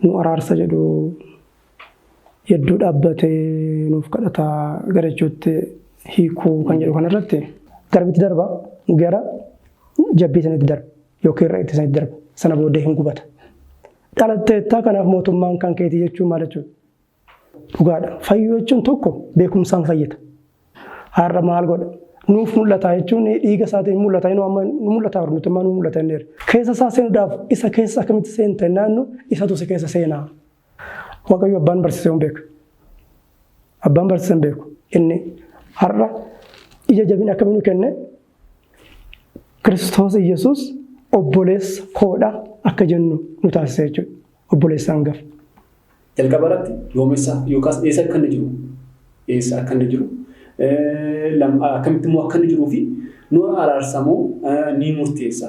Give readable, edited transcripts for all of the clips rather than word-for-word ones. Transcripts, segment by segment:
nu araarsa jedhu hedduu dhaabbatee nuuf kadhataa gara jechuutti hiikuu kan jedhu kanarratti garbitti darba gara jabbii sanitti darba yookiin irra itti sanitti darba sana booddee hin gubata. Dhalatteettaa kanaaf mootummaan kan keetii jechuun maal jechuudha? Dhugaadha. Fayyuu jechuun tokko beekumsaan fayyita. Har'a maal godha? Nuuf mul'ata jechuun dhiiga isaatiin mul'ata inni amma nu mul'ata mootummaan nu mul'ata inni keessa isaa seenuudhaaf isa keessa akkamitti seenta naannu isatu si keessa seenaa. Waaqayyo abbaan barsiisee hin beeku. Abbaan barsiisee hin beeku. Inni har'a ija jabina akkamii nu kenne Kiristoos Yesuus obboleessa koodha akka jennu nu taasisee jechuudha. Obboleessa hangafa. Jalqaba irratti yoomessa yookaas eessa akka inni jiru eessa akka inni jiru akkamitti immoo akka inni jiruu fi nu araarsamoo ni murteessa.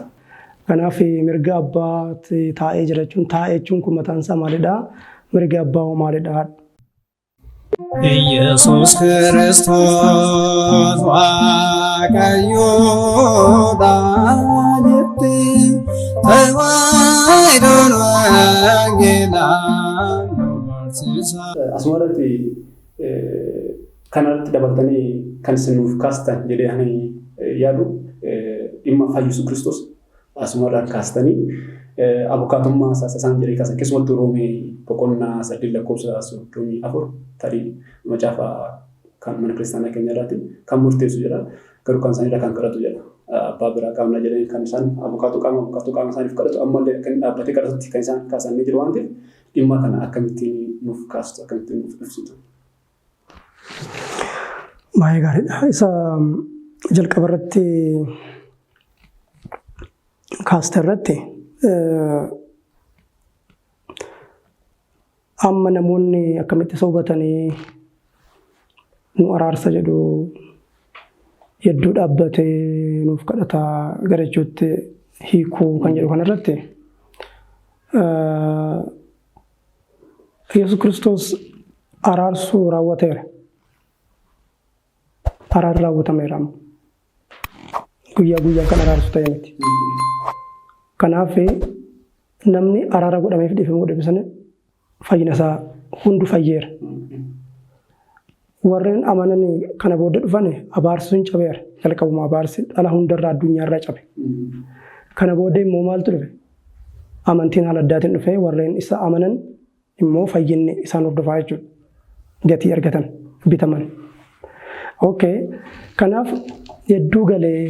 Kanaaf mirga abbaatti taa'ee jira jechuun taa'ee jechuun kun mataan isaa maalidhaa? Mirga abbaa hoo maalidhaa? Yesus Kristos Waaqayyoodha jettee tawaayidoon wangeelaa barsiisa. Asuma irratti kanarratti dabaltanii kan isin nuuf kaastan jedhee ani yaadu dhimma fayyisuu Kristos asuma irraa kaastanii abukaatummaa isaan jedhee kaasa keessumattuu Roomee boqonnaa 8:34 tarii macaafa kan mana kiristaanaa keenya irratti kan murteessu jedha garuu kan isaanii irraa kan kadhatu jedha abbaa biraa qaamna jedhanii kan isaan abukaatuu qaama isaaniif kadhatu ammallee kan dhaabbatee kadhatutti kan isaan kaasanii jiru waan ta'eef dhimma kana akkamittiin nuuf kaastu akkamittiin nuuf ibsitu. Baay'ee gaariidha. Isa jalqaba irratti kaaste irratti amma namoonni akkamitti hubatanii nu araarsa jedhu hedduu dhaabbatee nuuf kadhataa gara jechuutti hiikuu kan jedhu kanarratti Yesuus Kiristoos araarsuu raawwateera. Araarri raawwatameera. Guyyaa guyyaan kan araarsu ta'e miti. Kanaaf namni araara godhameef dhiifama godhame fayyina isaa hundu fayyeera. Warreen amanan kana booda dhufan abaarsuun cabeera. Jalqabuma abaarsi dhala hundarraa addunyaarraa cabe. Kana booda immoo maaltu dhufe? Amantiin haala addaatiin dhufe warreen isa amanan immoo fayyinni isaan hordofaa jechuudha. Gatii argatan bitaman. Okay. Kanaaf hedduu galee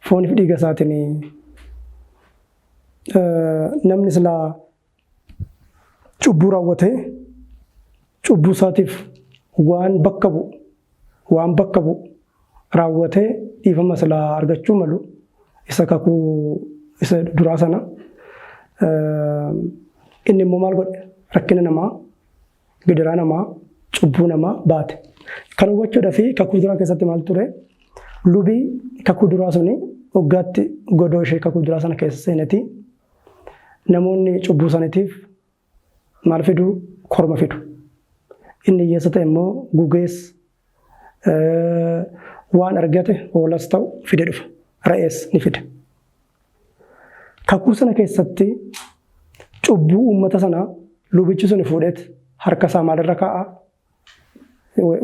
fooniif dhiiga isaatiin namni silaa cubbuu raawwatee cubbuu isaatiif waan bakka bu'u raawwatee dhiifama silaa argachuu malu isa kakuu isa duraa sana inni immoo maal godhe rakkina namaa gidiraa namaa cubbuu namaa baate. Kan hubachuudhaa fi kakuu duraa keessatti maal ture lubii kakuu duraa suni waggaatti godoo ishee kakuu duraa sana keessa seenati namoonni cubbuu saniitiif maal fidu korma fidu. Inni hiyyeessa ta'e immoo gugees waan argate hoolas ta'u fide dhufa re'ees ni fide. Kakuu sana keessatti cubbuu uummata sana lubichi suni fuudheet harka isaa maalirra kaa'a?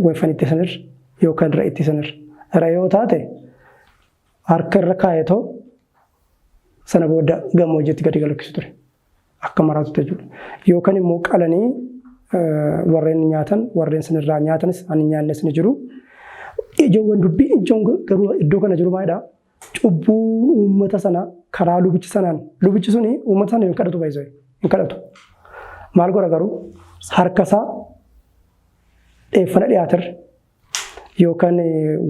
Weeffanitti sanirra yookaan re'itti sanirra. Re'oo taate harka irra kaayetoo sana booda gammoojjiitti gadi galchisu ture. Akka maraatu jechuudha. Yookaan immoo qalanii warreen nyaatan warreen sanirraa nyaatanis ani nyaannes ni jiru. Ijoowwan dubbii ijoon garuu iddoo kana jiru maalidhaa? Cubbuun uummata sana karaa lubichi sanaan lubichi suni uummata sana hin kadhatu baay'isee hin kadhatu. Maal godha garuu harka isaa dheeffana dhiyaatirra yookaan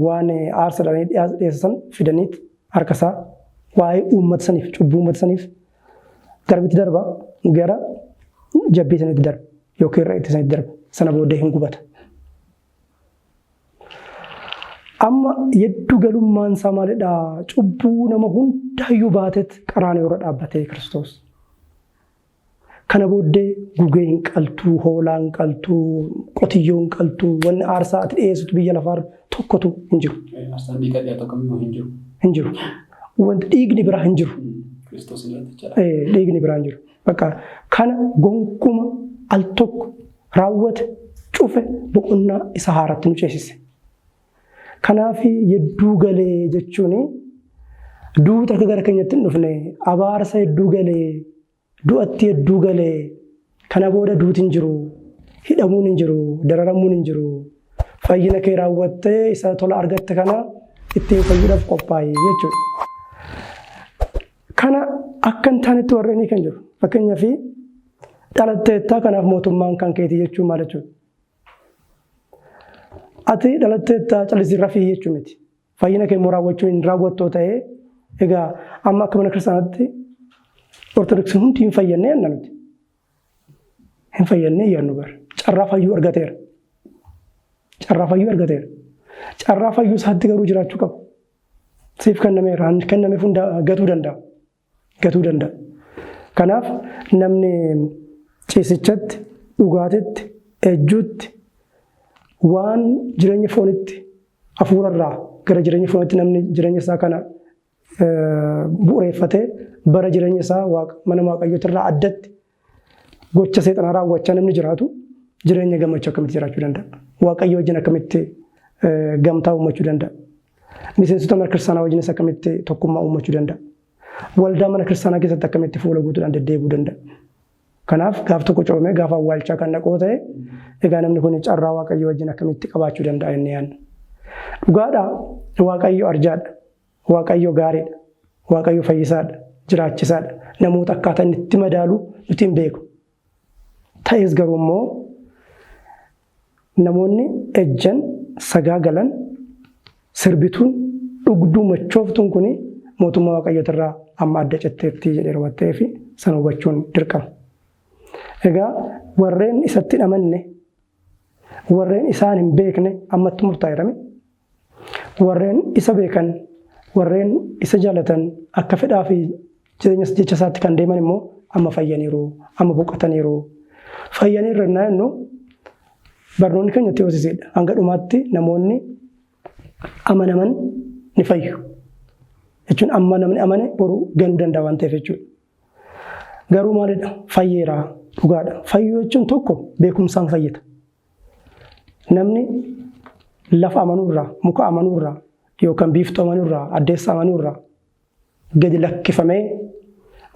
waan aarsadhaan dhiyeessan fidaniit harka isaa waa'ee uummata saniif cubbuu uummata saniif garbitti darba gara jabbii sanitti darba yookiin re'itti sanitti darba sana booddee hin gubata. Amma hedduu galummaan isaa maalidhaa? Cubbuu nama hundaayyuu baateet qaraanii irra dhaabbatee Kiristoos. Kana booddee gugee hin qaltuu, hoolaa hin qaltuu, qotiyyoo hin qaltuu, wanni aarsaa ati dhiyeessitu biyya lafaa tokkotu hin jiru. Aarsaan dhiiga dhiyaatu kamiyyuu hin jiru. Hin jiru. Wanti dhiigni biraa hin jiru. Dhiigni biraa hin jiru. Bakka kana gonkuma al tokko raawwate cufe boqonnaa isa haaratti nu ceesise. Kanaaf yedduu galee jechuun duuta akka gara keenyatti hin dhufne abaarsa yedduu galee du'atti yedduu galee kana booda duuti hin jiru hidhamuun hin jiru dararamuun hin jiru fayyina kee raawwattee isa tola argatte kana ittiin fayyuudhaaf qophaa'e jechuudha. Kana akka hin taanetti warreen kan jiru fakkeenyaaf dhalatteettaa kanaaf mootummaan kan keetii jechuun maal jechuudha. Ati dhalatteettaa callisii rafii jechuun miti. Fayyina kee immoo raawwachuu hin raawwattoo ta'ee egaa amma akka mana kiristaanaatti ortodoksiin hundi hin fayyannee yanna nuti. Hin fayyannee yaannu bara. Carraa fayyuu argateera. Carraa fayyuu argateera. Carraa fayyuu isaatti garuu jiraachuu qabu. Siif kennameera. Kennameef hunda gatuu danda'a. Gatuu danda'a. Kanaaf namni ciisichatti, dhugaatitti, ejjuutti waan jireenya foonitti hafuurarraa gara jireenya foonitti namni jireenya isaa kana bu'uureeffatee bara jireenya isaa mana waaqayyootirraa addatti gocha seexanaa raawwachaa namni jiraatu jireenya gammachuu akkamitti jiraachuu danda'a? Waaqayyo wajjin akkamitti gamtaa uumachuu danda'a? Miseensota mana kiristaanaa wajjinis akkamitti tokkummaa uumachuu danda'a? Waldaa mana kiristaanaa keessatti akkamitti fuula guutuudhaan deddeebi'uu danda'a? Kanaaf gaaf tokko coomee gaaf awwaalchaa kan dhaqoo ta'e egaa namni kun carraa waaqayyo wajjin akkamitti qabaachuu danda'a inni yaadna. Dhugaadhaa waaqayyo arjaadha. Waaqayyo gaariidha. Waaqayyo fayyisaadha. Jiraachisaadha. Namoota akkaataa inni itti madaalu nuti hin beeku. Ta'es garuu immoo namoonni ejjan sagaagalan sirbituun dhugduu machooftuun kun mootummaa waaqayyootirraa amma adda citteetti jedhee raawwattee fi sana hubachuun dirqama. Egaa warreen isatti amanne warreen isaan hin beekne ammatti murtaa'eerame warreen isa beekan warreen isa jaalatan akka fedhaa fi jireenya jecha isaatti kan deeman immoo amma fayyaniiru amma boqotaniiru fayyaniirra naannoo barnoonni keenya itti hoosisedha hanga dhumaatti namoonni amanaman ni fayyu jechuun amma namni amane boru ganuu danda'a waan ta'eef jechuudha. Garuu maalidha fayyeera dhugaadha fayyuu jechuun tokko beekumsaan fayyita. Namni lafa amanuurraa muka amanuurraa yookaan biiftuu amanuurraa addeessa amanuurraa gadi lakkifamee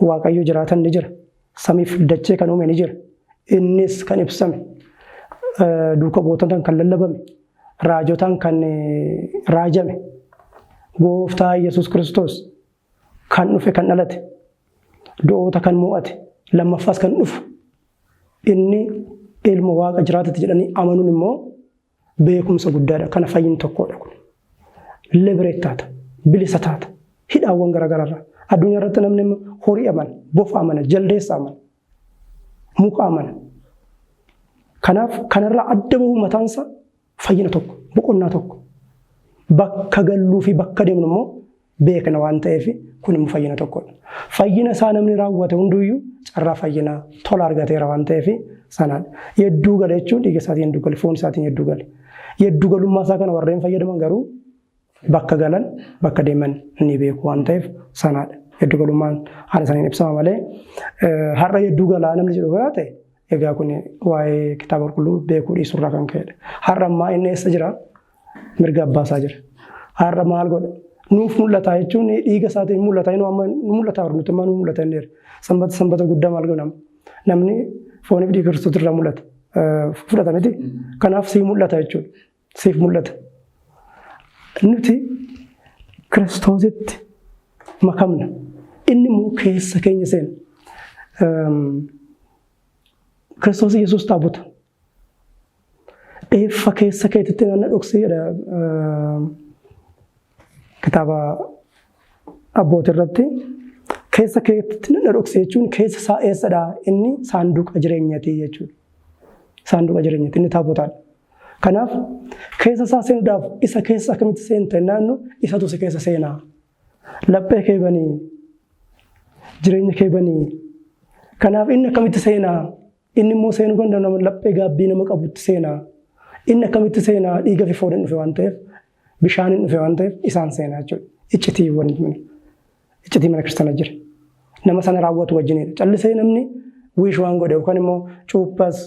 waaqayyo jiraatan ni jira. Samiif dachee kan uume ni jira. Innis kan ibsame duuka boototaan kan lallabame raajotaan kan raajame gooftaa Yesuus Kiristoos kan dhufe kan dhalate du'oota kan mo'ate lammaffaas kan dhufu inni ilma waaqa jiraatatti jedhanii amanuun immoo beekumsa guddaadha. Kana fayyin tokkodha kun. Libereet taata, bilisa taata, hidhaawwan garaagaraarraa. Addunyaa irratti namni horii amana, bofa amana, jaldeessa amana, muka amana. Kanaaf kanarraa adda bahuu mataansa fayyina tokko, boqonnaa tokko. Bakka galluu fi bakka deemnu immoo beekna waan ta'eef kun immoo fayyina tokkodha. Fayyina isaa namni raawwate hunduyyuu carraa fayyinaa tola argateera waan ta'eef sanadha. Yedduu gale jechuun dhiiga isaatiin yedduu gale, foon isaatiin yedduu gale. Yedduu galummaa isaa kana warreen fayyadaman garuu bakka galan bakka deeman ni beeku waan ta'eef sanadha. Yedduu galummaan haala isaaniin ibsama malee har'a yedduu galaa namni jedhu biraa ta'e egaa kun waa'ee kitaaba qulqulluu beekuu dhiisurraa kan ka'edha. Har'a ammaa inni eessa jira? Mirga abbaasaa jira. Har'a maal godha? Nuuf mul'ata jechuun dhiiga isaatiin mul'ata inni amma nu mul'ata nuti amma nu mul'ata inni sanbata guddaa maal godhama? Namni fooniif dhiiga Kiristoos irraa mul'ata. Fudhata miti. Kanaaf sii mul'ata jechuudha. Siif mul'ata. Nuti Kiristoositti makamna. Inni immoo keessa keenya seena. Kiristoos Yesuus taabota. Eeffa keessa keetitti nama dhoksee kitaaba abbootii irratti keessa keetitti nama dhoksee jechuun keessa isaa eessadha inni saanduqa jireenyaati jechuudha. Saanduqa jireenyaati inni taabotaadha. Kanaaf keessa isaa seenuudhaaf isa keessa akkamitti seenta naannoo isatu si keessa seenaa. Laphee kee banii jireenya kee banii. Kanaaf inni akkamitti seenaa? Inni immoo seenuu kan danda'u laphee gaabbii nama qabutti seenaa. Inni akkamitti seenaa dhiiga fi fooniin dhufe waan ta'eef bishaaniin dhufe waan ta'eef isaan seenaa jechuudha. Iccitii mana kiristaanaa jira. nama sana raawwatu wajjinidha. Callisee namni wiish waan godhe yookaan immoo cuuphaas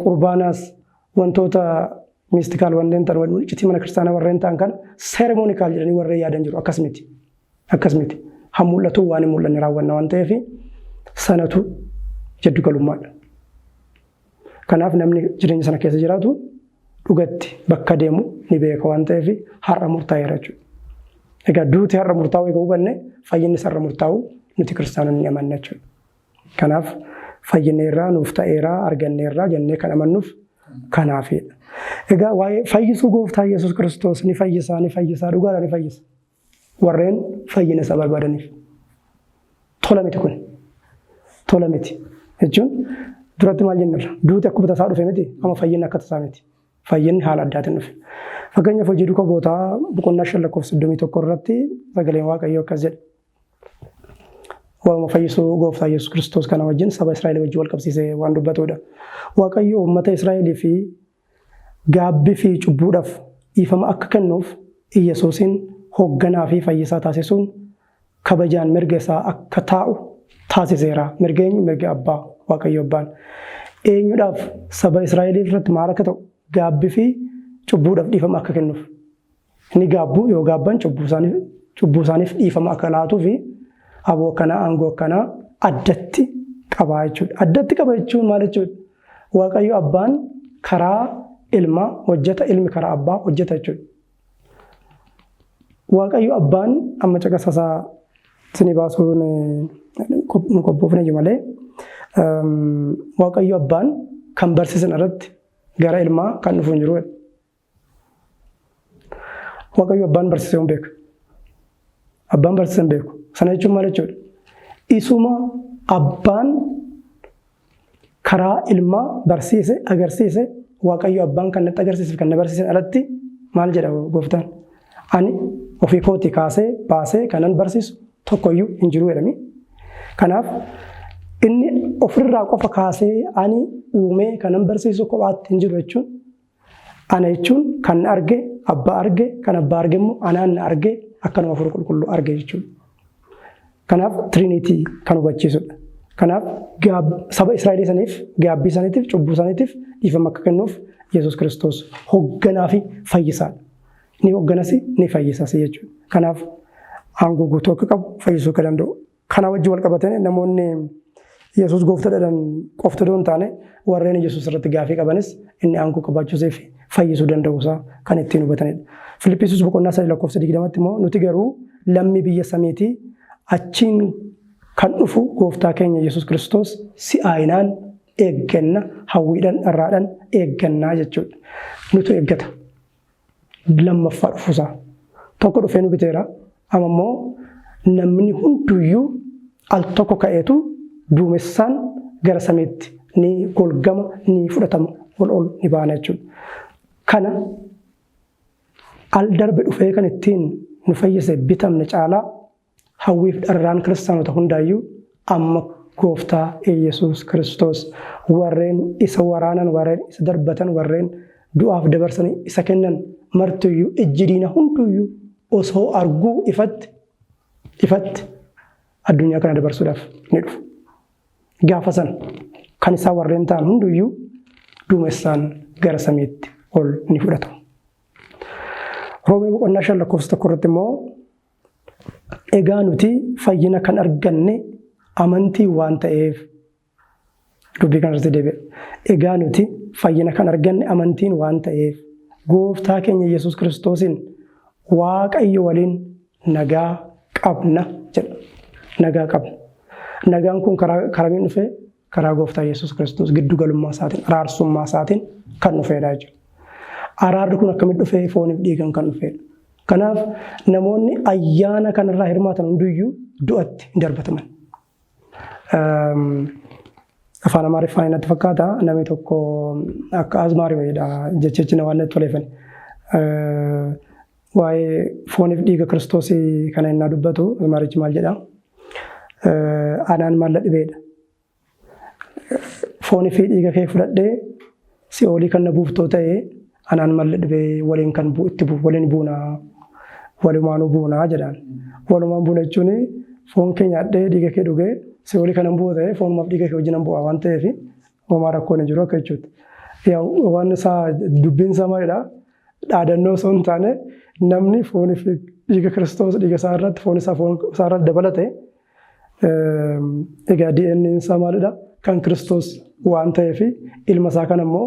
qurbaanas wantoota miistikaal wanneen ta'an iccitii mana kiristaanaa warreen ta'an kan seeremoonikaal jedhanii warreen yaadan jiru akkas miti. Akkas miti. Han mul'atu waan hin mul'anne raawwanna waan ta'eef sanatu jiddu galummaadha. Kanaaf namni jireenya sana keessa jiraatu dhugatti bakka deemu ni beeka waan ta'eef har'a murtaa'eera jechuudha. Egaa duuti har'a murtaa'u egaa hubanne fayyinni har'a murtaa'u nuti kiristaanonni ni amanna jechuudha. Kanaaf fayyinneerraa nuuf ta'eeraa arganneerraa jennee kan amannuuf kanaafidha. Egaa waa'ee fayyisuu gooftaa Yesuus Kiristoos ni fayyisaa dhugaadhaan ni fayyisa. Warreen fayyina isa barbaadaniif. Tola miti kun. Tola miti. Jechuun duratti maal jennarra duuti akkuma tasaa dhufe miti amma fayyinni akka tasaa miti. Fayyinni haala addaatiin dhufe. Fakkeenyaaf hojii duuka gootaa boqonnaa 5:31 irratti sagaleen Waaqayyoo akkas jedha. Waa'uma fayyisuu gooftaa Yesuus Kiristoos kana wajjin saba Israa'el wajjin wal qabsiisee waan dubbatudha. Waaqayyo uummata Israa'elii fi gaabbii fi cubbuudhaaf dhiifama akka kennuuf Yesuusin hoogganaa fi fayyisaa taasisuun kabajaan mirga isaa akka taa'u taasiseera. Mirga abbaa Waaqayyo abbaan. Eenyudhaaf saba Israa'elii irratti maal akka ta'u gaabbii fi cubbuudhaaf dhiifama akka kennuuf. Inni gaabbuu yoo gaabban cubbuu isaaniif dhiifama akka laatuu fi aboo kanaa aangoo kanaa addatti qabaa jechuudha. Addatti qaba jechuun maal jechuudha? Waaqayyo abbaan karaa ilmaa hojjeta, ilmi karaa abbaa hojjeta jechuudha. Waaqayyo abbaan amma caqasasaa sini baasuun nu qophoofne malee Waaqayyo abbaan kan barsiisan irratti gara ilmaa kan dhufu hin jiru. Waaqayyo abbaan barsiisee hin beeku. Abbaan barsiisee hin beeku. Sana jechuun maal jechuudha? Isuma abbaan karaa ilmaa barsiise agarsiise Waaqayyo abbaan kan natti agarsiise kan na barsiisan alatti maal jedha gooftaan? Ani ofii kootii kaasee baasee kanan barsiisu tokkoyyuu hin jiru jedhami. Kanaaf inni ofirraa qofa kaasee ani uumee kanan barsiisu kophaatti hin jiru jechuun ana jechuun kan arge abbaa arge kan abbaa arge immoo anaan na arge akkanuma Hafuura Qulqulluu arge jechuudha. Kanaaf Trinity kan hubachiisudha. Kanaaf saba Israa'elii saniif gaabbii saniitiif cubbuu saniitiif dhiifama akka kennuuf Yesuus Kiristoos hoogganaa fi fayyisaadha. Ni hoogganas ni fayyisas jechuudha. Kanaaf aangoo guutuu akka qabu fayyisuu akka danda'u. Kana wajjin wal qabatanii namoonni Yesuus gooftaadhaan qofti doon taane warreen Yesuus irratti gaafii qabanis inni aangoo qabaachuusee fi fayyisuu danda'uusaa kan ittiin hubatanidha. Filiphisius boqonnaa 3:20 immoo nuti garuu lammii biyya samiitii achiin kan dhufu gooftaa keenya Yesuus Kiristoos si'aayinaan eegganna hawwiidhaan irraadhaan eeggannaa jechuudha. Nutu eeggata. Lammaffaa dhufuusaa. Tokko dhufee nu biteera. Amma immoo namni hunduyyuu al tokko ka'eetu duumessaan gara samiitti ni golgama ni fudhatama ol ni baana jechuudha. Kana al darbe dhufee kan ittiin nu fayyise bitamne caalaa hawwiif dharraan kiristaanota hundaayyuu amma gooftaa Yesuus Kiristoos warreen isa waraanan warreen isa darbatan warreen du'aaf dabarsanii isa kennan martuyyuu ijji diina hunduyyuu osoo arguu ifatti addunyaa kana dabarsuudhaaf ni dhufu. Gaafa sana kan isaa warreen ta'an hunduyyuu duumessaan gara samiitti ol ni fudhatamu. Roomee boqonnaa 5:1 immoo egaa nuti fayyina kan arganne amantii waan ta'eef dubbii kanarratti deebi'e. Egaa nuti fayyina kan arganne amantiin waan ta'eef gooftaa keenya Yesuus Kiristoosiin Waaqayyo waliin nagaa qabna jedha. Nagaa qabna. Nagaan kun karamiin dhufee karaa gooftaa Yesuus Kiristoos giddu galummaa isaatiin araarsummaa isaatiin kan dhufeedha jechuudha. Araarri kun akkamitti dhufee fooniif dhiigaan kan dhufeedha. Kanaaf namoonni ayyaana kanarraa hirmaatan hunduyyuu du'atti hin darbataman. Afaan Amaariffaan natti fakkaata namni tokko akka azmaarii wayiidha jechichi na waan natti toleeffan. Waa'ee fooniif dhiiga Kiristoosii kana innaa dubbatu azmaarichi maal jedhaa? Anaan maal dhibeedha. Foonii fi dhiiga kee fudhadhee si'oolii kan na buuftoo ta'ee anaan maal dhibee waliin kan itti waliin buunaa walumaanuu buunaa jedhaan. Walumaan buuna jechuun foon kee nyaadhee dhiiga kee dhugee si'oolii kanan bu'u ta'ee foonumaaf dhiiga kee wajjin bu'a waan ta'eef homaa rakkoon hin jiru akka jechuuti. Waan isaa dubbiin isaa maalidha? Dhaadannoo osoo hin taane namni foonii fi dhiiga Kiristoos dhiiga isaa irratti foon isaa irratti dabalate egaa DNA isaa maalidha? Kan Kiristoos waan ta'eef ilma isaa kan ammoo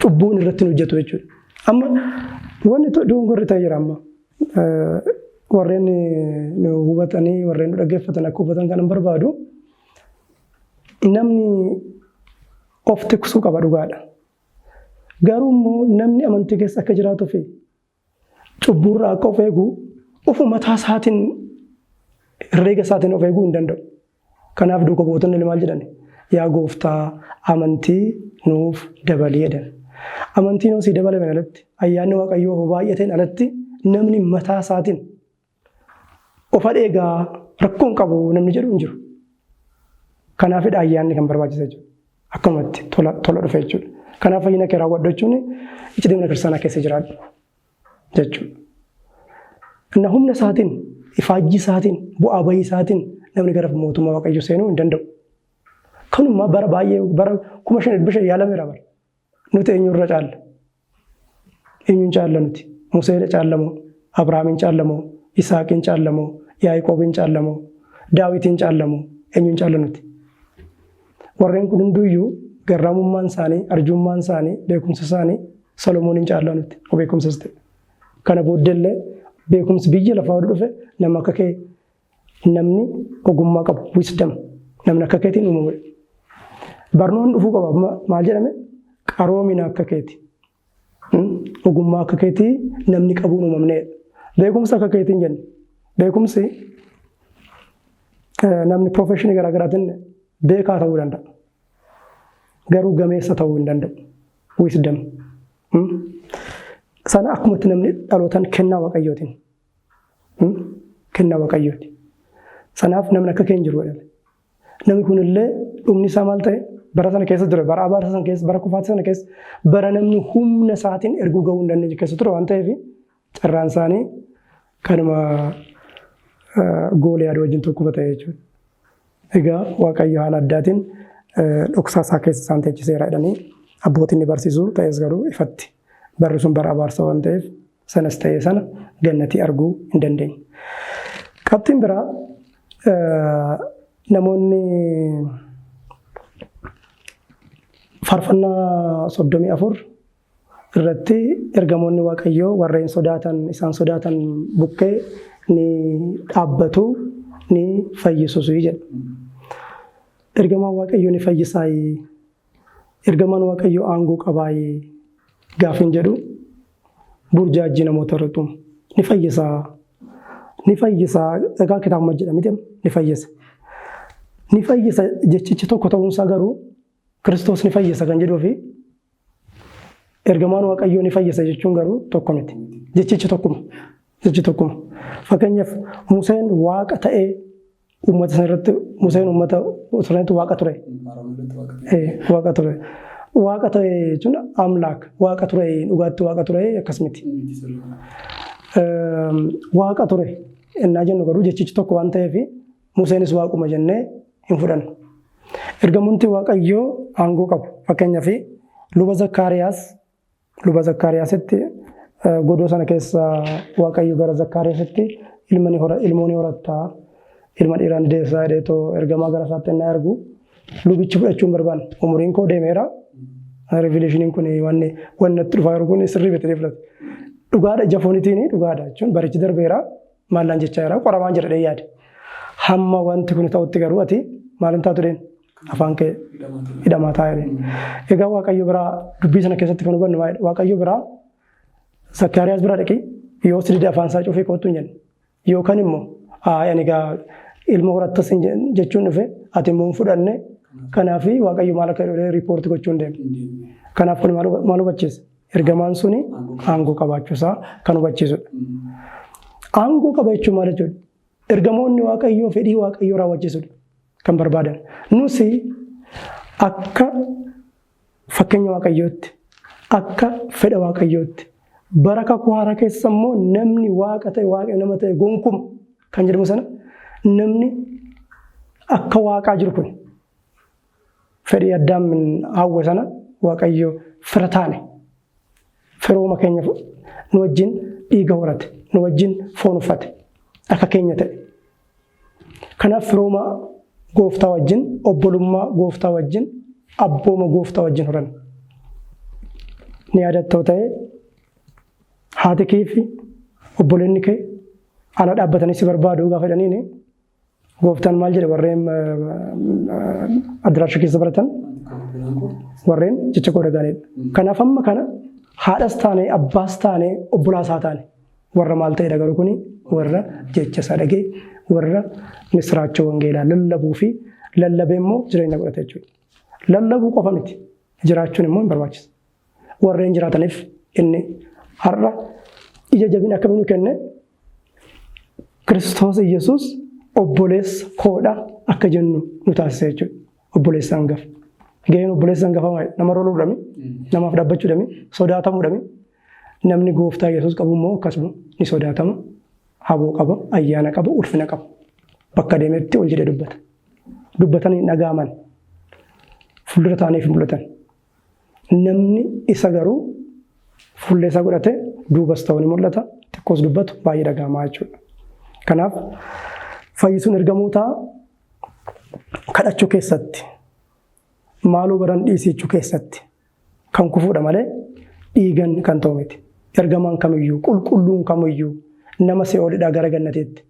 cubbuun irratti hin hojjetu jechuudha. Amma wanni dogongorri ta'e jira amma warreen nu hubatanii warreen nu dhaggeeffatan akka hubatan kan barbaadu namni of tiksuu qaba dhugaadha. Garuu immoo namni amantii keessa akka jiraatuu fi cubburraa akka of eegu ofuma mataa isaatiin herreega isaatiin of eeguu hin danda'u. Kanaaf duuka buutonni maal jedhan? Yaa gooftaa amantii nuuf dabalii jedhan. Amantiin osii dabalame alatti ayyaanni Waaqayyoo baay'ateen alatti namni mataa isaatiin of eegaa rakkoon qabu namni jedhu hin jiru. Kanaafidha ayyaanni kan barbaachisaa jiru. Akkamatti tola dhufe jechuudha. Kanaaf fayyina kee raawwadhu jechuun iccitii mana kiristaanaa keessa jiraadhu jechuudha. Inni humna isaatiin, ifaajjii isaatiin, bu'aa bahii isaatiin namni gara mootummaa Waaqayyoo seenuu hin danda'u. Kanuma bara baay'ee bara 5,500 yaalameera bara. Nuti eenyurra caalla? Eenyuun caalla nuti? Museedha caallamoo? Abrahaamin caallamoo? Isaaqiin caallamoo? Yaaqoobiin caallamoo? Daawitiin caallamoo? Eenyuun caalla nuti? Warreen kun hunduyyuu garraamummaan isaanii, arjummaan isaanii, beekumsa isaanii Solomoonin caallaa nuti beekumsas ta'e. Kana booddeellee beekumsi biyya lafaa dhufe nama akka kee namni ogummaa qabu wisdom namni akka keetiin uumamudha. Barnoonni dhufuu qaba maal jedhame? Qaroomina akka keeti. Ogummaa akka keetii namni qabuun uumamneedha. Beekumsa akka keetiin jenna. Beekumsi namni profeshinii garaagaraatiin beekaa ta'uu danda'a. Garuu gameessa ta'uu hin danda'u. Wisdom. Sana akkumatti namni dhalootaan kennaa Waaqayyootiin. Kennaa Waaqayyooti. Sanaaf namni akka keenya jiru jedhame. Namni kunillee dhumni isaa maal ta'e? Bara sana keessa ture, bara abaara sana keessa, bara kufaati sana keessa, bara namni humna isaatiin erguu gahuu hin dandeenye keessa ture waan ta'eef carraan isaanii kanuma Gooliyaad wajjin tokko ta'e jechuudha. Egaa Waaqayyo haala addaatiin dhoksaa isaa keessa isaan teechiseera jedhanii abbootiin ni barsiisu ta'es garuu ifatti barri sun bara abaarsa waan ta'eef sanas ta'ee sana gannatii arguu hin dandeenye. Qabxiin biraa namoonni faarfannaa 34 irratti ergamoonni Waaqayyoo warreen isaan sodaatan bukkee ni dhaabbatu ni fayyisus jedha. Ergamaan Waaqayyoo ni fayyisaayii, ergamaan Waaqayyoo aangoo qabaayii gaafin jedhu burjaajii namoota irratti ni fayyisaa. Egaa kitaabuma jedha miti ni fayyisa. Ni fayyisa jechichi tokko ta'uunsaa garuu Kiristoos ni fayyisa kan jedhuu fi ergamaan Waaqayyoo ni fayyisa jechuun garuu tokko miti. Jechichi tokkuma. Fakkeenyaaf Museen Waaqa ta'ee uummata sanarratti Museen uummata sanarratti Waaqa ture. Waaqa ture. Waaqa ta'e jechuun amlaak Waaqa ture dhugaatti Waaqa ture akkas miti. Waaqa ture innaa jennu garuu jechichi tokko waan ta'eef Museenis Waaquma jennee hin fudhannu. Ergamoonni Waaqayyoo aangoo qabu. Fakkeenyaaf luba Zakkaariyaasitti godoo sana keessa Waaqayyo gara Zakkaariyaasitti ilmoon horattaa ilma dhiiraan deessaa jedheetoo ergamaa gara isaatti innaa ergu lubichi fudhachuun barbaanne umuriin koo deemeera. Revelationiin kun wanni itti dhufaa jiru kun sirrii bitee filate. Dhugaadha jafoonitiin dhugaadha jechuun barichi darbeera maallaan jechaa jira qoramaan jedhee yaade. Hamma wanti kun ta'utti garuu ati maalin taatu deen afaan kee hidhamaa taa'e. Egaa Waaqayyo biraa dubbii sana keessatti kan hubannu Waaqayyo biraa Zakkaariyaas bira dhaqi yoo sidii afaan isaa cufee kootu hin jenne yookaan immoo ani egaa ilma horattas jechuun dhufe ati immoo fudhanne kanaaf Waaqayyo maal akka jedhee riipoortii gochuun deema. Kanaaf kun maal hubachiisa? Ergamaan suni aangoo qabaachuusaa kan hubachiisudha. Aangoo qaba jechuun maal jechuudha? Ergamoonni Waaqayyoo fedhii Waaqayyoo raawwachiisudha kan barbaadan. Nusi akka fakkeenya Waaqayyootti, akka fedha Waaqayyootti, bara kakuu haaraa keessa immoo namni Waaqa ta'e Waaqa nama ta'e gonkumaa kan jedhamu sana namni akka waaqaa jiru kun fedhii addaam hawwa sana waaqayyo fira taane firooma keenya nu wajjin dhiiga horate nu wajjin foon uffate akka keenya ta'e. Kanaaf firooma gooftaa wajjin obbolummaa gooftaa wajjin abbooma gooftaa wajjin horan. Ni yaadattoo ta'e haati kee fi obboleonni kee ala dhaabbatanii si barbaadu gaafa jedhaniini gooftaan maal jedhe warreen adiraasha keessa baratan warreen jecha koo dhagaanidha. Kanaaf amma kana haadhas taane abbaas taane obbolaas haa taane warra maal ta'edha garuu kuni warra jecha isaa dhagee warra misraachoo wangeelaa lallabuu fi lallabee immoo jireenya godhate jechuudha. Lallabuu qofa miti jiraachuun immoo hin barbaachisu. Warreen jiraataniif inni har'a ija jabina akkamii nu kenne Kiristoos Yesuus obboleessa koodha akka jennu nu taasisa jechuudha. Obboleessa hangafa. Gaheen obboleessa hangafa maali? Nama roluu dhami, namaaf dhaabbachuu dhami, sodaatamuu dhami. Namni gooftaa Yesuus qabu immoo akkasuma ni sodaatama, haboo qaba, ayyaana qaba, ulfina qaba. Bakka deemetti ol jedhee dubbata. Dubbatanii dhagaaman. Fuuldura taa'anii fi mul'atan. Namni isa garuu fuullee isaa godhate duubas ta'uu ni mul'ata. Xiqqoos dubbatu baay'ee dhagaamaa jechuudha. Kanaaf fayyisuun ergamootaa kadhachuu keessatti maaloo baran dhiisechuu keessatti kan kufuudha malee dhiigan kan ta'u miti. Ergamaan kamiyyuu qulqulluun kamiyyuu nama se'oolidhaa gara gannateetti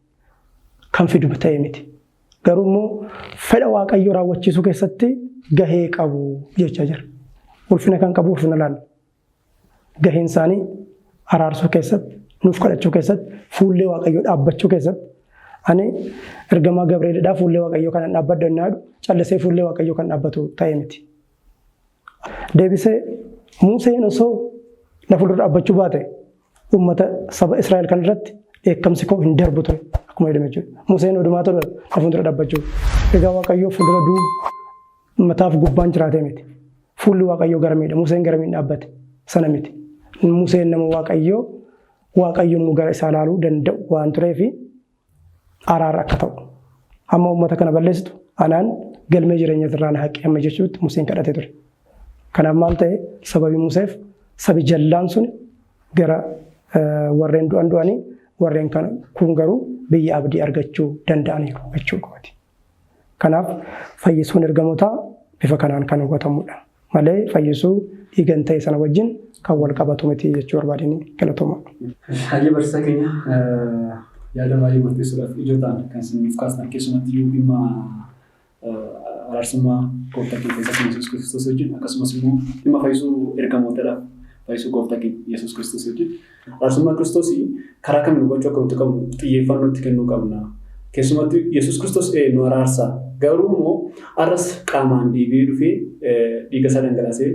kan fidu ta'e miti. Garuu immoo fedha waaqayyoo raawwachiisuu keessatti gahee qabu jechaa jira. Ulfina kan qabu ulfina laanna. Gaheen isaanii araarsuu keessatti nuuf kadhachuu keessatti fuullee waaqayyoo dhaabbachuu keessatti ani ergamaa Gabreelidhaa fuullee waaqayyoo kan dhaabbadhu ennaadhu callisee fuullee waaqayyoo kan dhaabbatu ta'e miti. Deebisee Museen osoo na fuuldura dhaabbachuu baate uummata saba Israa'el kan irratti dheekkamsi koo hin darbu ture akkuma jedhame jechuudha. Museen odumaa ture na fuuldura dhaabbachuu. Egaa waaqayyoo fuuldura duuba mataaf gubbaan jiraatee miti. Fuulli waaqayyoo garamiidha. Museen garamiin dhaabbate sana miti. Museen nama waaqayyoon nu gara isaa ilaaluu danda'u waan tureefi araara akka ta'u. Amma uummata kana balleessitu anaan galmee jireenya irraa na haqee amma jechuutti Museen kadhatee ture. Kanaaf maal ta'e sababii Museef sabi jallaan sun gara warreen du'anii warreen kun garuu biyya abdii argachuu danda'aniiru jechuudha. Kanaaf fayyisuun ergamootaa bifa kanaan kan hubatamudha. Malee fayyisuu dhiigan ta'e sana wajjin kan wal qabatu miti jechuu barbaadanii galatooma. Hayyee barsiisaa keenya yaada baay'ee murteessuudhaaf ijoo ta'an kan isiniif kaastan keessumatti iyyuu dhimma araarsummaa gooftaa keenya Yesuus Kiristoos wajjin akkasumas immoo dhimma fayyisuu ergamootaadhaaf fayyisuu gooftaa keenya Yesuus Kiristoos wajjin araarsummaa Kiristoos karaa kamiin hubachuu akka nuti qabnu xiyyeeffannoo itti kennuu qabna. Keessumatti Yesuus Kiristoos nu araarsa. Garuu immoo arras qaamaan deebi'ee dhufee dhiiga isaa dhangalaasee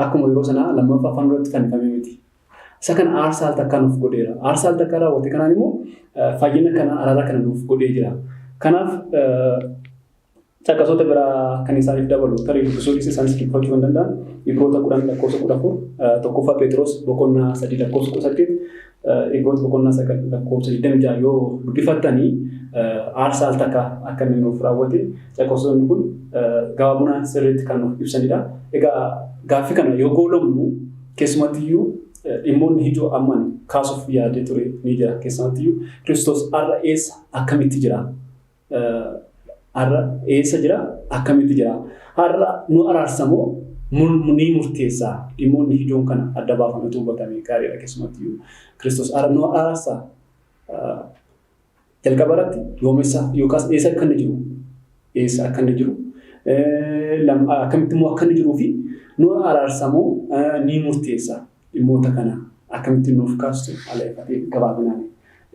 akkuma yeroo sanaa lammaffaa afaan duratti fannifamee miti. Isa kana aarsaa al takkaa nuuf godheera. Aarsaa al takkaa raawwate kanaan immoo fayyina kana araara kana nuuf godhee jira. Kanaaf caqasoota biraa kan isaaniif dabalu tarii dubbisuu isaanis dubbifachuu kan danda'an Ibroota 10:14 tokkoffaa Phexros boqonnaa 3:8 Ibroota boqonnaa 9:26 yoo dubbifattanii aarsaa al takkaa akka inni nuuf raawwate caqasoonni kun gabaabinaan sirriitti kan nuuf ibsanidha. Egaa gaaffii kana yoo goolabnu keessumattiyyuu dhimmoonni ijoo amman kaasuuf yaadee ture ni jira. Keessumattiyyuu Kiristoos har'a eessa akkamitti jira? Har'a eessa jira? Akkamitti jira? Har'a nu araarsamoo ni murteessaa? Dhimmoonni ijoon kana adda baafamee hubatamee gaariidha. Keessumattiyyuu Kiristoos har'a nu araarsaa? Jalqaba irratti yoomessa yookaas eessa akka inni jiru? Eessa akka inni jiru? Akkamitti immoo akka inni jiruu fi nu araarsamoo ni murteessaa? Dhimmoota kana akkamitti nuuf kaastu ala ifatee gabaabinaan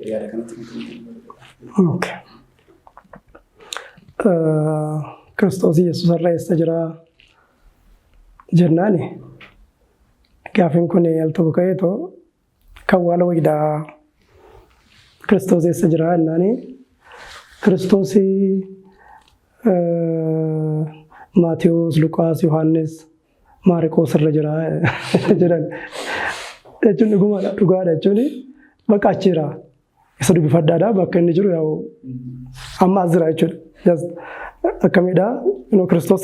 yaada kanatti nuti. Kiristoos Yesuus har'a eessa jira jennaani gaaffiin kun al tokko ka'eetoo kan waala wayiidhaa Kiristoos eessa jira jennaani Kiristoos Maatiyuus, Luqaas, Yohaannis, Maariqoos irra jira jedhan jechuun dhugaadha jechuun bakka achiira isa dubbifadhaadha bakka inni jiru Amma as jira jechuudha. Akkamidhaa Kiristoos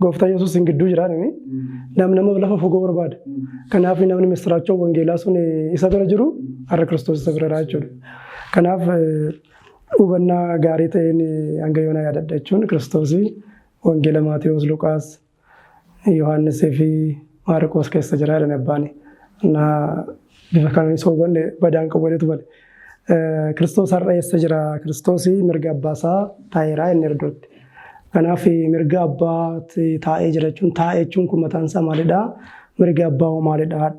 gooftaan Yesuus hin gidduu jiraanimi nama lafa fagoo barbaada. Kanaaf namni misiraachoo wangeelaa sun isa bira jiru har'a Kiristoos isa bira jechuudha. Kanaaf hubannaa gaarii ta'een hanga yoona yaadadha jechuun Kiristoos wangeela Maatewos, Luqaas, Yohaannisii fi Maarqoos keessa jira jedhame abbaani. Bifa kanaan isa hubanne badaan qabu walitti bane. Kiristoos har'a eessa jira? Kiristoos mirga abbaasaa taa'eeraa inni iddootti. Kanaaf mirga abbaatti taa'ee jira jechuun taa'ee jechuun kun mataan isaa maalidhaa? Mirga abbaa hoo maalidhaa?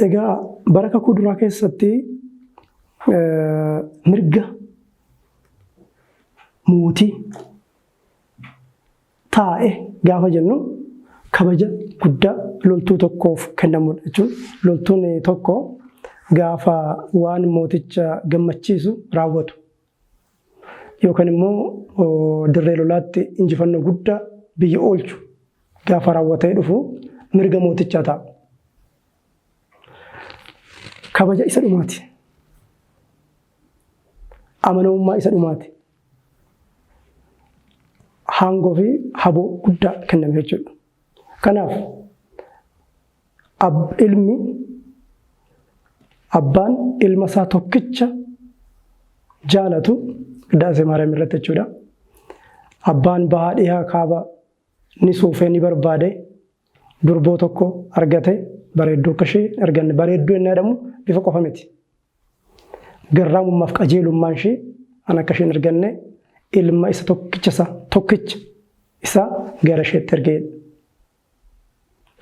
Egaa bara kakuu duraa keessatti mirga mootii taa'e gaafa jennu kabaja guddaa loltuu tokkoof kennamudha jechuun loltuun tokko gaafa waan mooticha gammachiisu raawwatu yookaan immoo dirree lolaatti injifannoo guddaa biyya oolchu gaafa raawwatee dhufu mirga mootichaa ta'a. Kabaja isa dhumaati. Amanamummaa isa dhumaati. Hangoo fi haboo guddaa kenname jechuudha. Kanaaf abbaan ilma isaa tokkicha jaalatu Qiddaasee Maariyaam irratti jechuudha. Abbaan bahaa dhihaa kaaba ni suufee ni barbaade durboo tokko argate bareedduu akka ishee arganne bareedduu inni jedhamu bifa qofa miti. Garraamummaaf qajeelummaan ishee an akka isheen arganne ilma isa tokkicha isa gara isheetti ergeedha.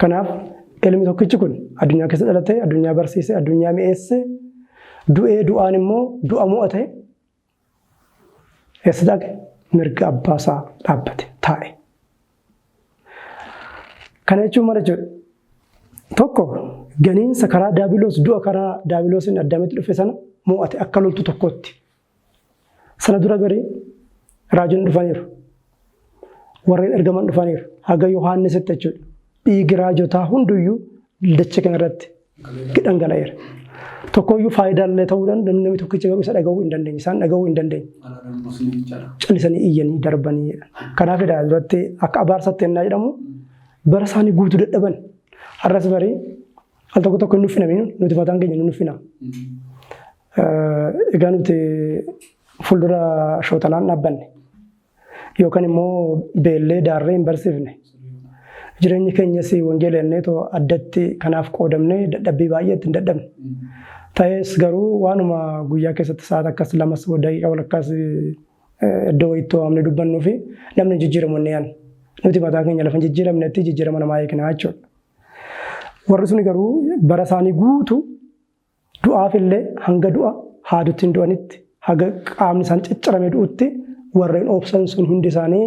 Kanaaf ilmi tokkichi kun addunyaa keessa dhalatee addunyaa barsiisee addunyaa mi'eessee du'ee du'aan immoo du'a mo'ate eessa dhaqe mirga abbaasaa dhaabbate taa'e. Kana jechuun maal jechuudha? Tokko ganiinsa karaa daabiloos du'a karaa daabiloosiin addaamitti dhufe sana mo'ate akka loltu tokkotti. Sana dura garii raajoonni dhufaniiru. Warreen ergaman dhufaniiru. Haga Yohaannisitti jechuudha. Dhiigi raajotaa hunduyyuu dachee kana irratti dhangala'eera. Tokkoyyuu faayidaalee ta'uudhaan namni tokkicha garuu isa dhaga'uu hin dandeenye. Isaan dhaga'uu hin dandeenye. Callisanii iyyanii darbanii. Kanaafidha duratti akka abaarsaatti ennaa jedhamu bara isaanii guutuu dadhaban. Har'as barii al tokko tokko hin nuffinamin nuti mataan keenya nu nuffina. Egaa nuti fuuldura shootalaan dhaabbanne yookaan immoo beellee daarree hin barsiifne. Jireenyi keenyas wangeela jenneetoo addatti kanaaf qoodamne dadhabbii baay'eetti hin dadhabne. Ta'es garuu waanuma guyyaa keessatti sa'aat akkas lamas daqiiqaa walakkaas iddoo wayiitti waamne dubbannuu fi namni jijjiiramu inni yaadne. Nuti mataa keenya lafa jijjiiramnetti jijjiirama namaa eegnaa jechuudha. Warri sun garuu bara isaanii guutuu du'aaf illee hanga du'a haadutti hin du'anitti haga qaamni isaan cicciramee du'utti warreen obsan sun hundi isaanii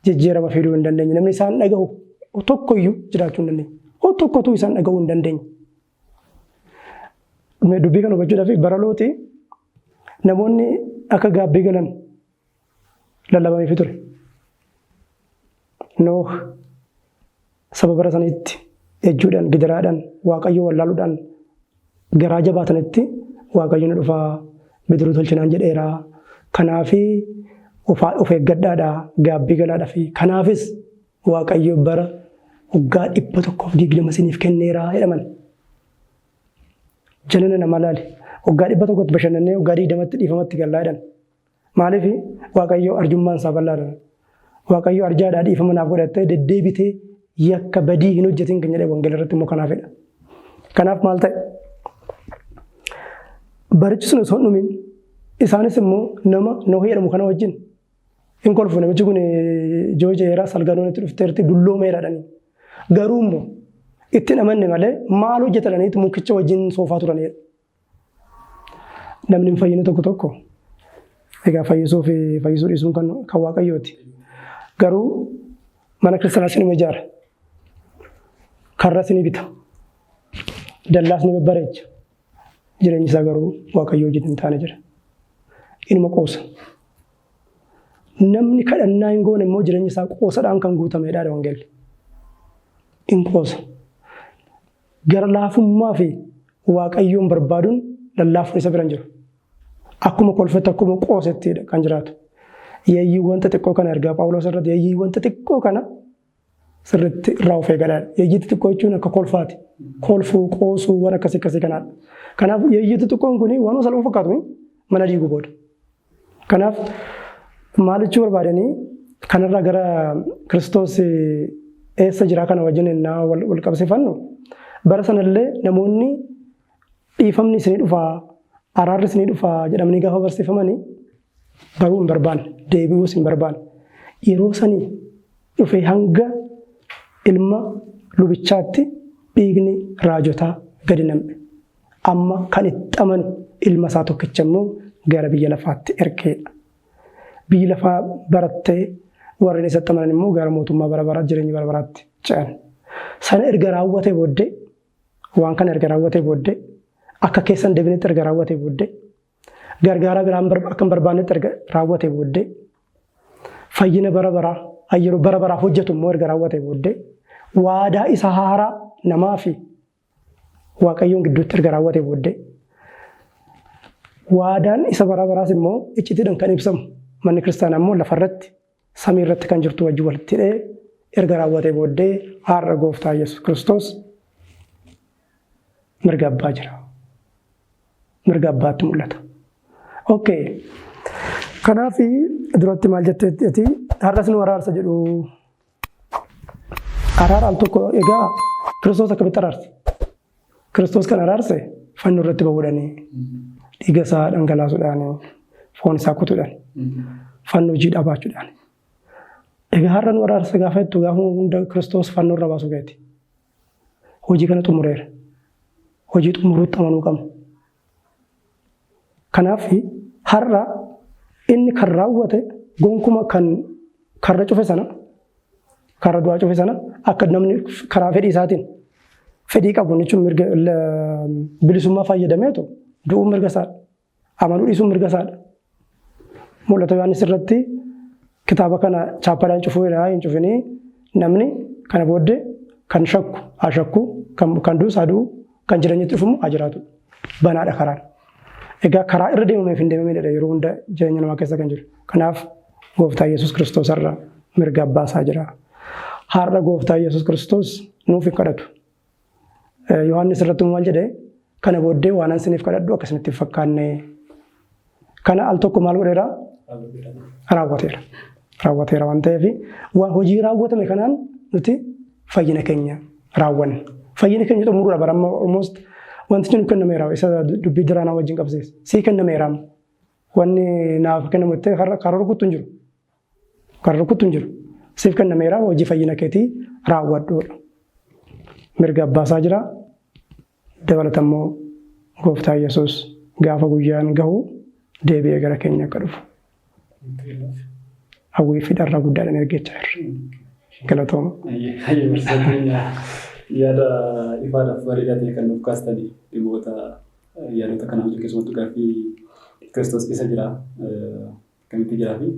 jijjiirama fiduu hin dandeenye. Namni isaan dhaga'u tokkoyyuu jiraachuu hin dandeenye. Tokkotu isaan dhaga'uu hin dandeenye. Dubbii kana hubachuudhaaf bara Looxii namoonni akka gaabbii galan lallabameef ture. Nooh saba bara saniitti ejjuudhaan gidiraadhaan waaqayyoo wallaaluudhaan garaa jabaatanitti waaqayyoon dhufaa bidiruu tolchinaan jedheeraa. Kanaafi of eeggadhaadhaa gaabbii galaadhaa fi kanaafis waaqayyo bara waggaa 120 isiniif kenneeraa jedhaman. Jalina nama laali waggaa 100tti bashannanee waggaa 20tti dhiifamatti gallaa jedhan. Maaliif waaqayyo arjummaan isaa bal'aadha. Waaqayyo arjaadhaa dhiifama naaf godhattee deddeebitee yakka badii hin hojjetin kan jedhee wangeela irratti immoo kanaafidha. Kanaaf maal ta'e? Barichi sun osoo hin dhumin isaanis immoo nama Nohii jedhamu kana wajjin hin kolfu namichi kun joojeeraa salganoonitti dhufteerti dulloomeeraadhani. Garuu immoo itti hin amanne malee maal hojjetaniitu mukicha wajjin soofaa turanidha. Namni hin fayyine tokko egaa fayyisuu fi fayyisuu dhiisuun kan waaqayyooti. Garuu mana kiristaanaas ni ijaara. Karras ni bita. Dallaas ni babbareecha. Jireenyi isaa garuu waaqayyoo wajjin hin taane jira. Inuma qoosa. Namni kadhannaa hin goone immoo jireenyi isaa qoosadhaan kan guutamedha wangeelli. In qoosa. Gara laafummaa fi waaqayyoon barbaaduun lallaafuun isa bira hin jiru. akkuma kolfatti akkuma qoosettidha kan jiraatu. Yeeyyii wanta xiqqoo kana ergaa Phaawulos irratti yeeyyii wanta xiqqoo kana sirriitti irraa of eegadha. Yeeyyii xiqqoo jechuun akka kolfaati. Kolfuu, qoosuu, waan akkasii kanaadha. Kanaaf yeeyyii xiqqoon kun waan salphuu fakkaatu mana diiguu booda. Kanaaf maal jechuu barbaadanii kanarraa gara Kiristoos eessa jira kana wajjin innaa wal qabsiifannu bara sanallee namoonni dhiifamni isinii dhufaa, araarri isinii dhufaa jedhamanii gaafa barsiifamanii baruu hin barbaanne, deebi'uus hin barbaanne. Yeroo sanii dhufee hanga ilma lubichaatti dhiigni raajotaa gadi nam'e. Amma kan itti amanu ilma isaa tokkicha immoo gara biyya lafaatti ergeedha. Biyyi lafaa barattee warreen isatti amanan immoo gara mootummaa bara baraa jireenya bara baraatti ce'an. Sana erga raawwatee booddee waan kana erga raawwatee booddee akka keessan deebinetti erga raawwatee booddee gargaara biraan akka hin barbaannetti erga raawwatee booddee fayyina bara baraa yeroo bara baraa hojjetu immoo erga raawwatee booddee waadaa isa haaraa namaa fi Waaqayyoon gidduutti erga raawwatee booddee waadaan isa bara baraas immoo iccitiidhaan kan ibsamu manni kiristaanaa immoo lafarratti samii irratti kan jirtu wajjin walitti hidhee erga raawwatee booddee har'a gooftaa Yesuus Kiristoos mirga abbaa jira. Mirga abbaatti mul'ata. Okay. Kanaaf duratti maal jetteetti har'as nu araarsa jedhu araara al tokko egaa Kiristoos akkamitti araarse? Kiristoos kan araarse fannoo irratti ba'uudhaanii dhiiga isaa dhangalaasuudhaan foon isaa kutuudhaan fannoo hojii dhaabachuudhaan. Egaa har'a nu araarsa gaafa jettu gaafa hunda Kiristoos fannoo irra baasuu gaheeti. Hojii kana xumureera. Hojii xumuruutti amanuu qabna. Kanaaf har'a inni kan raawwate gonkuma kan karra cufe sana karra du'aa cufe sana akka namni karaa fedhii isaatiin fedhii qabu jechuun mirga bilisummaa fayyadameetu du'uun mirga isaadha. Amanuu dhiisuun mirga isaadha. Mul'ata Yohaannis irratti kitaaba kana chaappaadhaan cufuudhaa hin cufinii namni kana booddee kan shakku haa shakku kan du'us haa du'u kan jireenyatti dhufumu haa jiraatu. Banaadha karaan. Egaa karaa irra deemameef hin deemamedha yeroo hunda jireenya namaa keessa kan jiru. Kanaaf gooftaa Yesuus Kiristoos har'a mirga abbaa isaa jira. Har'a gooftaa Yesuus Kiristoos nuuf hin kadhatu. Yohaannis irratti maal jedhee kana booddee waan ani isiniif kadhadhu akkasumatti fakkaanne. Kana al tokko maal godheera? Raawwateera. Raawwateera waan ta'eef hojii raawwatame kanaan nuti fayyina keenya raawwanne. Fayyina keenya xumuruudha bara amma almost wanti nuuf kennameera isa dubbii diraanaa wajjin qabsiisa. Sii kennameera wanni naaf kennamu itti karaa rukuttu hin jiru. Karaa rukuttu hin jiru. Siif kennameera hojii fayyina keetii raawwadhuudha. Mirga abbaasaa jira. Dabalata immoo gooftaa Yesuus gaafa guyyaan gahu deebi'ee gara keenya akka dhufu. Hawwii fi dharraa guddaadhaan ergechaa jirra. Galatooma. Yaada ifaadhaaf bareedaa ta'e kan nuuf kaastanii dhimmoota yaadota kanaa hojii keessumattuu gaaffii Kiristoos keessa jira akkamitti jiraa fi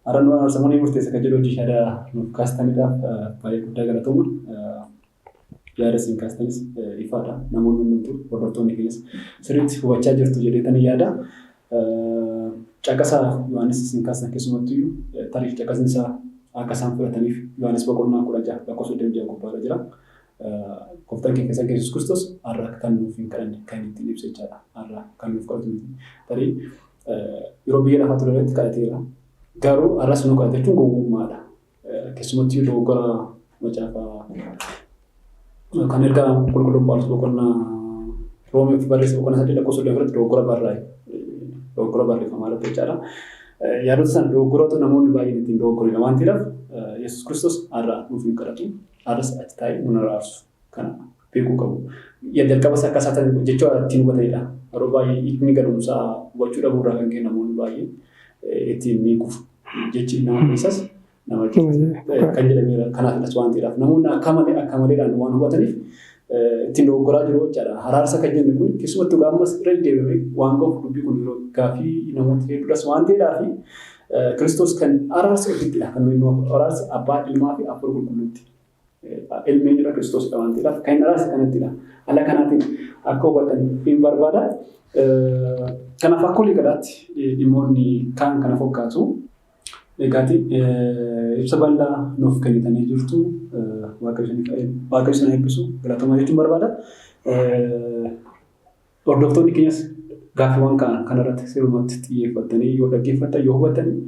har'a nu aarsamanii murteessa kan jedhu hojii yaada nuuf kaastaniidhaaf baay'ee guddaa galatooma. Yaada isin kaastanis ifaadha. Namoonni hundumtuu hordoftoonni keenyas sirriitti hubachaa jirtu jedheetanii yaada. Caqasaa Yohaannis isin kaastan keessumattuu tarii caqasni isaa akka isaan fudhataniif Yohaannis boqonnaa 16 lakkoofsa 26 gubbaarra jira. Gooftaan keenya keessa Yesuus Kiristoos har'a kan nuuf hin kadhanne kan ittiin ibsa jechaadha. Har'a kan nuuf kadhatu miti. Tarii yeroo biyya lafaa ture irratti kadhateera. Garuu har'as nu kadhate jechuun gowwummaadha. Keessumattuu dogoggora macaafaa kan ergaa qulqulluun Phaawulos boqonnaa Roomeef barreesse boqonnaa 8 lakkoofsa 2 irratti dogoggora barreeffamaa irratti jechaadha. Yaadota sana dogoggoroota namoonni baay'een ittiin dogoggorina waan ta'eef Yesuus Kiristoos har'a nuuf hin kadhatu. Har'as achi taa'ee nu araarsu kana beekuu qabu. Jalqabas akka isaa jecha ittiin hubatanidha. Yeroo baay'ee inni gadumsaa hubachuu dhabuurraa kan ka'e namoonni baay'een ittiin ni kufu. Jechi nama keessas nama kan jedhameera kanaafidhas waan ta'eedhaaf namoonni akka maleedhaan waan hubataniif ittiin dogoggoraa jiru jechaadha. Araarsa kan jennu kun keessumattuu gaammas irra deebi'ee waan qabu dubbii kun yeroo gaaffii namoota hedduudhas waan ta'eedhaaf Kiristoos kan araarsa ofiittidha. Kan nuyi araarsa abbaa ilmaa fi afur qulqulluutti. Ilmi jira Kiristoos waan ta'eedhaaf kan araarsa kanattidha. Ala kanaatiin akka hubatan hin barbaada. Kanaaf akka olii gadaatti dhimmoonni kaan kana fakkaatu. Egaati ibsa bal'aa nuuf kennitanii jirtu waaqayyo isin eebbisu galatooma jechuun barbaada. Hordoftoonni keenyas gaaffiiwwan kanarratti sirnumatti xiyyeeffatanii yoo dhaggeeffatan yoo hubatanii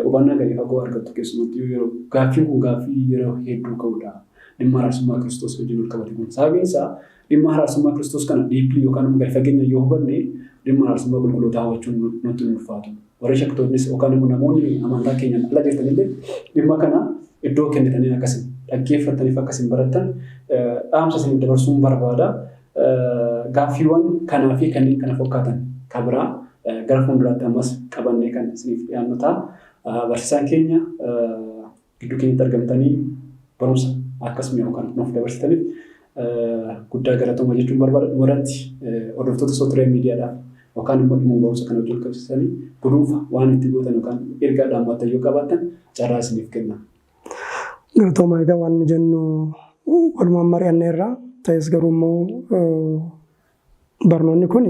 hubannaa gadi fagoo argattu keessumattuu yeroo gaaffiin kun gaaffii yeroo hedduu ka'udha. Dhimma araarsummaa Kiristoos wajjin wal qabate kun sababiin isaa dhimma araarsummaa Kiristoos kana diippilii yookaan gadi fageenya yoo hubanne dhimma araarsummaa qulqullootaa hubachuun nutti hin ulfaatu. Warri shaktoonnis yookaan immoo namoonni amantaa keenyaan ala jirtanillee dhimma kana iddoo kennitanii akkasiin dhaggeeffataniif akkasiin baratan dhaamsa isiniif dabarsuun barbaada. Gaaffiiwwan kanaa fi kanneen kana fakkaatan kan biraa gara fuulduraatti ammas qabannee kan isiniif dhiyaannu ta'a. Barsiisaan keenya gidduu keenyatti argamtanii barumsa akkasuma yookaan nuuf dabarsitaniif guddaa galatooma jechuun barbaada. Dhumarratti hordoftoota Sootiraay Miidiyaadhaaf yookaan immoo dhimma barumsa kana wajjin qabsiisanii gudunfa waan itti gootan yookaan ergaa dhaammattan yoo qabaatan carraa isiniif kenna. Galatooma egaa waan jennu walumaan mari'anneerra ta'es garuu immoo barnoonni kun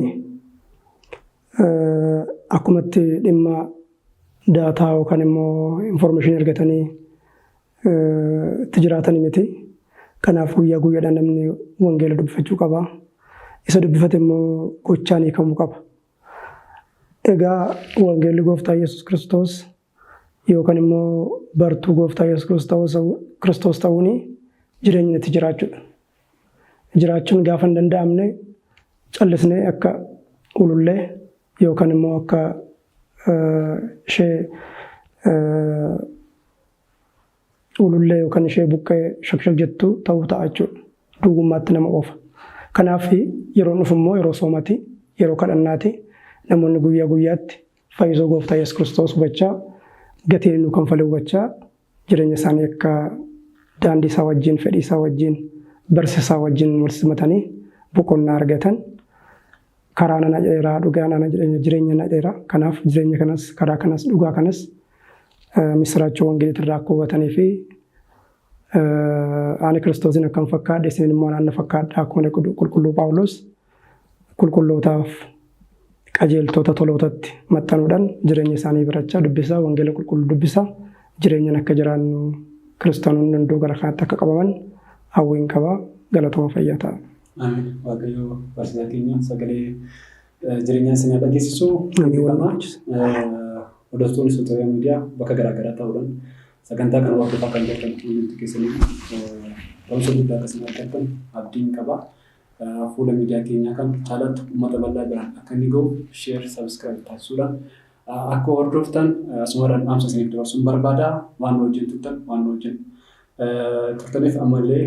akkumatti dhimma daataa yookaan immoo information argatanii itti jiraatanii miti. Kanaaf guyyaa guyyaadhaan namni wangeela dubbifachuu qaba. Isa dubbifate immoo gochaan hiikamuu qaba. Egaa wangeelli gooftaa Yesuus Kiristoos yookaan immoo bartuu gooftaa Yesuus Kiristoos ta'uun jireenya itti jiraachuudha. Jiraachuun gaafa hin danda'amne callisnee akka ulullee yookaan immoo akka ishee ulullee yookaan ishee buqqee shakshak jettu ta'uu ta'a jechuudha. Duwwummaatti nama oofa. Kanaaf yeroo dhufu immoo yeroo soomaati, yeroo kadhannaati namoonni guyyaa guyyaatti fayyisoo gooftaa Yesuus Kiristoos hubachaa gatiin nu kanfalee hubachaa jireenya isaanii akka daandii isaa wajjin, fedhii isaa wajjin, barsiisaa wajjin wal simatanii boqonnaa argatan karaa nana dheeraa dhugaa nana jireenya nana dheeraa. Kanaaf jireenya kanas karaa kanas dhugaa kanas misiraachoo wangeelii irraa akka hubatanii fi ani Kiristoosin akkam fakkaadhe isin immoo naanna fakkaadha akkuma qulqulluu Phaawulos qulqullootaaf qajeeltota tolootatti maxxanuudhaan jireenya isaanii barachaa dubbisaa wangeela qulqulluu dubbisaa jireenyan akka jiraannu kiristaanonni hunduu gara kanaatti akka qabaman hawwiin qaba. Galatooma fayyaa ta'a. Amiin. Waaqayyo barsiisaa keenya sagalee jireenyaa isin dhageessisu hordoftoonni Sootiraay Miidiyaa bakka garaagaraa ta'uudhaan sagantaa kana hordofaa kan jirtan hundi keessanii barumsa guddaa akkasuma argattan abdiin qaba. Fuula miidiyaa keenyaa kan caalatti uummata bal'aa biraan akka inni gahu sheer sabiskiraayib taasisuudhaan akka hordoftan asumarraan dhaamsa isiniif dabarsuun barbaada. Waan hojii turtan waan hojii turtaniif ammallee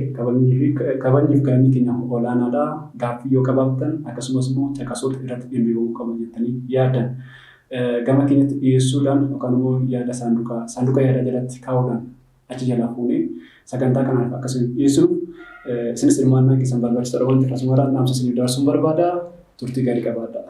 kabajniif galanni keenya olaanaadha. Gaaffii yoo qabaattan akkasumas immoo caqasoota irratti dhimmiiwwan qaban jettanii yaadan gama keenyatti dhiyeessuudhaan yookaan immoo yaada saanduqa yaada jalatti kaa'uudhaan achi jalaa fuunee sagantaa kanaaf akkasuma dhiyeessinu isinis hirmaannaa keessan barbaachisaadha. Wanti akkasumarraan dhaamsa isiniif dabarsuun barbaada. Turtii gaarii qabaadha.